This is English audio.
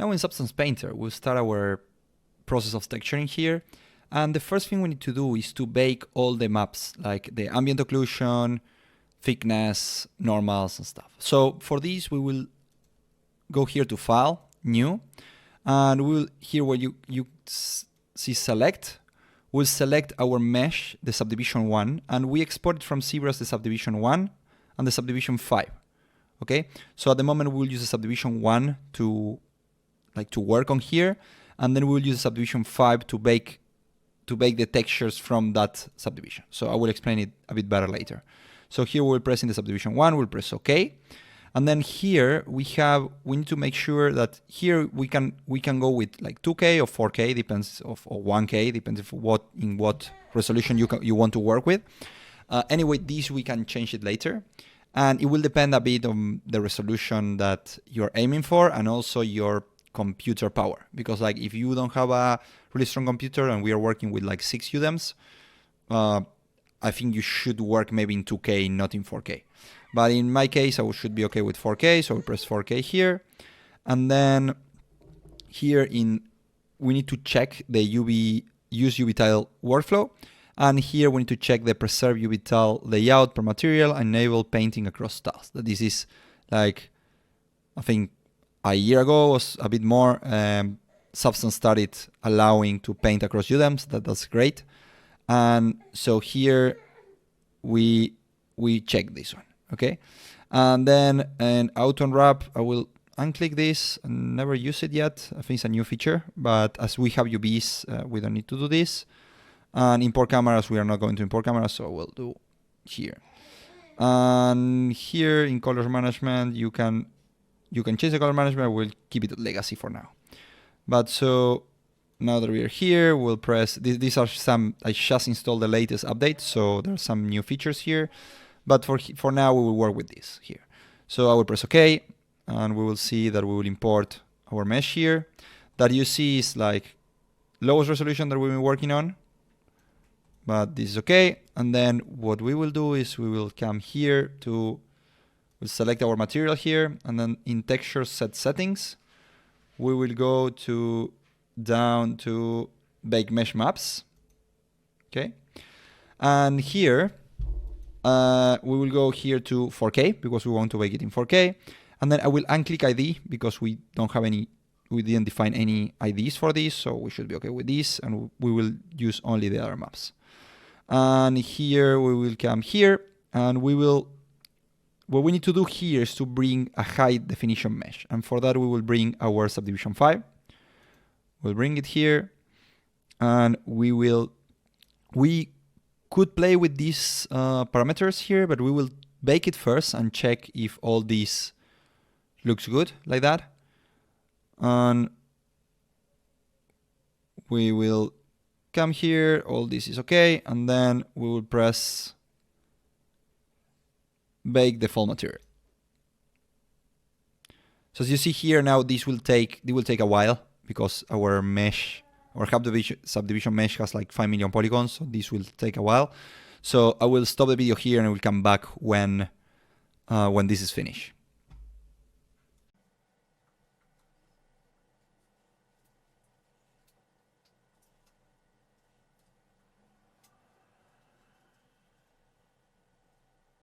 Now in Substance Painter, we'll start our process of texturing here. And the first thing we need to do is to bake all the maps, like the ambient occlusion, thickness, normals, and stuff. So for this, we will go here to File, New, and we'll here where you see Select, we'll select our mesh, the subdivision 1, and we export it from ZBrush the subdivision 1 and the subdivision 5. Okay, so at the moment we'll use the subdivision 1 to work on here, and then we'll use the subdivision 5 to bake the textures from that subdivision. So I will explain it a bit better later. So here we'll press in the subdivision 1, we'll press OK. And then here we need to make sure that here we can go with like 2K or 4K, depends or 1K, depends in what resolution you want to work with. Anyway, this we can change it later. And it will depend a bit on the resolution that you're aiming for and also your computer power, because like if you don't have a really strong computer and we are working with like 6 UDEMs, I think you should work maybe in 2K, not in 4K. But in my case, I should be okay with 4K, so we press 4K here. And then here we need to check the use UV tile workflow. And here we need to check the preserve UV tile layout per material and enable painting across styles. This is like, I think a year ago was a bit more. Substance started allowing to paint across UDEMs. That's great. And so here we check this one, okay? And then in Auto Unwrap, I will unclick this and never use it yet. I think it's a new feature, but as we have UVs, we don't need to do this. And import cameras, we are not going to import cameras, so we'll do here. And here in color management, you can change the color management. We'll keep it at legacy for now. But so now that we are here, we'll press, these are some, I just installed the latest update, so there are some new features here. But for now, we will work with this here. So I will press OK, and we will see that we will import our mesh here. That you see is like lowest resolution that we've been working on. But this is OK. And then what we will do is we will come here we'll select our material here, and then in texture set settings, we will go down to bake mesh maps. Okay. And here, we will go here to 4K because we want to bake it in 4K. And then I will unclick ID because we didn't define any IDs for this, so we should be okay with this, and we will use only the other maps. And here we will come here, and what we need to do here is to bring a high definition mesh. And for that, we will bring our subdivision 5. We'll bring it here, and we could play with these parameters here, but we will bake it first and check if all this looks good like that. And we will come here, all this is okay, and then we will press bake the full material. So as you see here now, it will take a while because our mesh, our subdivision mesh has like 5 million polygons, so this will take a while. So I will stop the video here and I will come back when this is finished.